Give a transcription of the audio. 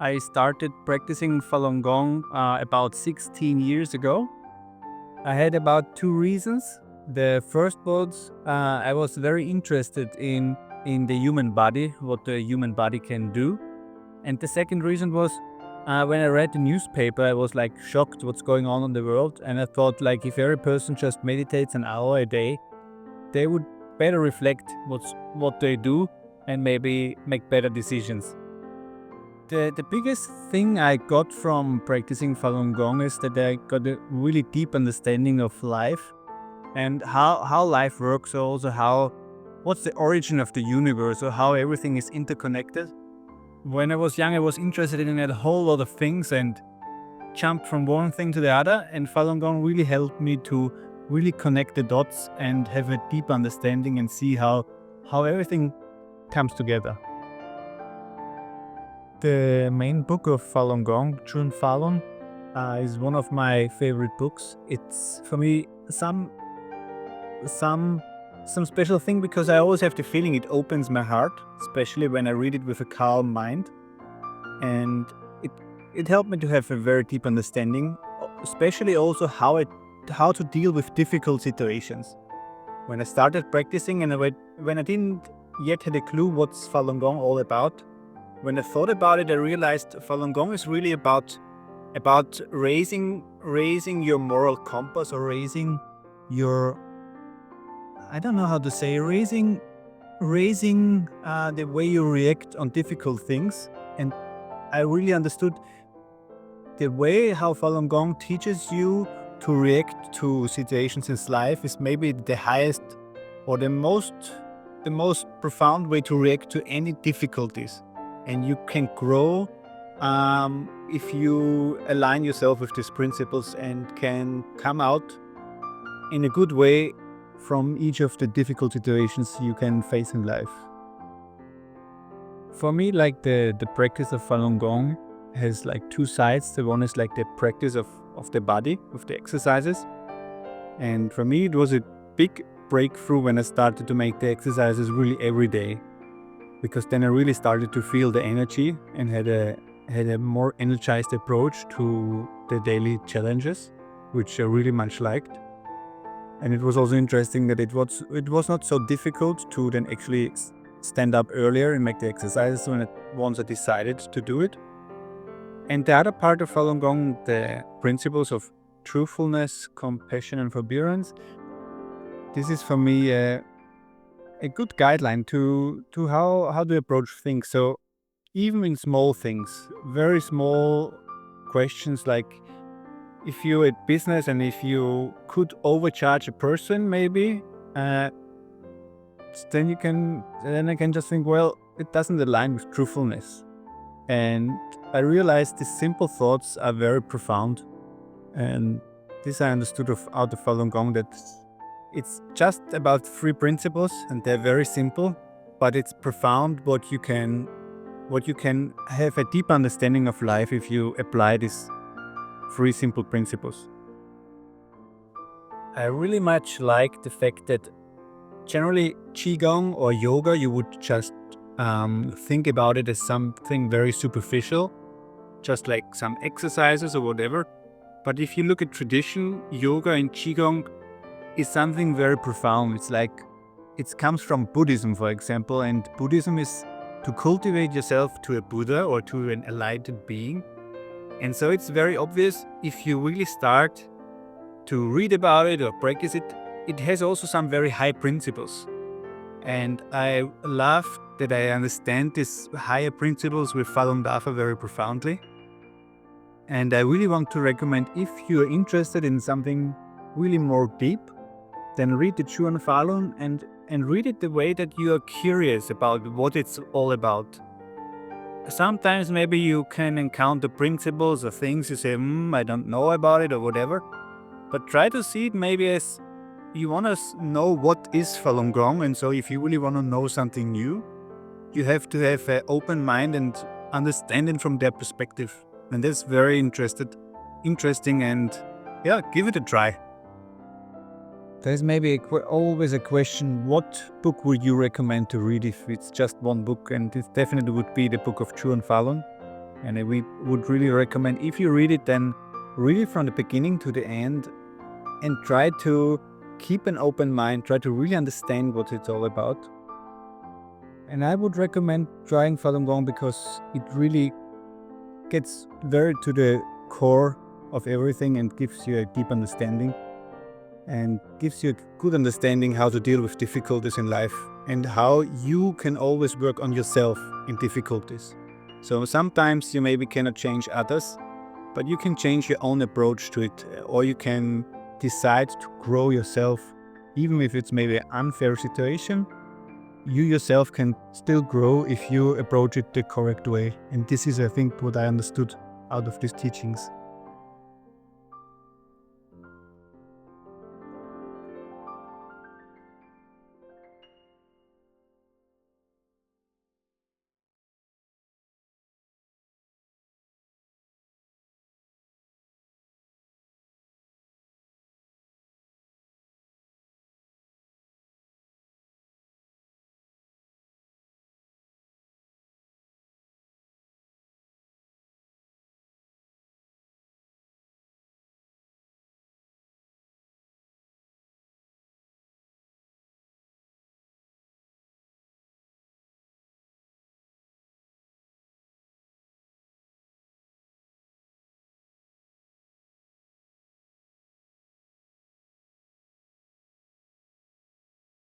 I started practicing Falun Gong about 16 years ago. I had about two reasons. The first was I was very interested in the human body, what the human body can do. And the second reason was when I read the newspaper, I was like shocked what's going on in the world. And I thought like if every person just meditates an hour a day, they would better reflect what they do and maybe make better decisions. The biggest thing I got from practicing Falun Gong is that I got a really deep understanding of life and how life works, also what's the origin of the universe, or how everything is interconnected. When I was young, I was interested in a whole lot of things and jumped from one thing to the other, and Falun Gong really helped me to really connect the dots and have a deep understanding and see how everything comes together. The main book of Falun Gong, Chun Falun, is one of my favorite books. It's for me some special thing because I always have the feeling it opens my heart, especially when I read it with a calm mind, and it helped me to have a very deep understanding, especially also how to deal with difficult situations. When I started practicing and when I didn't yet had a clue what's Falun Gong all about, when I thought about it, I realized Falun Gong is really about raising your moral compass, or raising your, I don't know how to say, raising the way you react on difficult things. And I really understood the way how Falun Gong teaches you to react to situations in life is maybe the highest or the most profound way to react to any difficulties. And you can grow if you align yourself with these principles and can come out in a good way from each of the difficult situations you can face in life. For me, like the practice of Falun Gong has like two sides. The one is like the practice of the body, with the exercises. And for me, it was a big breakthrough when I started to make the exercises really every day. Because then I really started to feel the energy and had a more energized approach to the daily challenges, which I really much liked. And it was also interesting that it was not so difficult to then actually stand up earlier and make the exercises once I decided to do it. And the other part of Falun Gong, the principles of truthfulness, compassion, and forbearance, this is for me a good guideline to how to approach things. So even in small things, very small questions, like if you're at business and if you could overcharge a person, maybe, then I can just think, well, it doesn't align with truthfulness. And I realized these simple thoughts are very profound. And this I understood out of Falun Gong, that it's just about three principles and they're very simple, but it's profound what you can have a deep understanding of life if you apply these three simple principles. I really much like the fact that generally Qigong or yoga, you would just think about it as something very superficial, just like some exercises or whatever. But if you look at tradition, yoga and Qigong is something very profound. It's like, it comes from Buddhism, for example, and Buddhism is to cultivate yourself to a Buddha or to an enlightened being. And so it's very obvious, if you really start to read about it or practice it, it has also some very high principles. And I love that I understand these higher principles with Falun Dafa very profoundly. And I really want to recommend, if you're interested in something really more deep, then read the Chun Falun and read it the way that you are curious about what it's all about. Sometimes maybe you can encounter principles or things you say, I don't know about it or whatever. But try to see it maybe as you want to know what is Falun Gong. And so if you really want to know something new, you have to have an open mind and understand it from their perspective. And that's very interesting, and yeah, give it a try. There's maybe always a question, what book would you recommend to read if it's just one book? And it definitely would be the book of Chun Falun. And we would really recommend, if you read it, then read it from the beginning to the end and try to keep an open mind, try to really understand what it's all about. And I would recommend trying Falun Gong because it really gets very to the core of everything and gives you a deep understanding and gives you a good understanding how to deal with difficulties in life and how you can always work on yourself in difficulties. So sometimes you maybe cannot change others, but you can change your own approach to it, or you can decide to grow yourself. Even if it's maybe an unfair situation, you yourself can still grow if you approach it the correct way. And this is, I think, what I understood out of these teachings.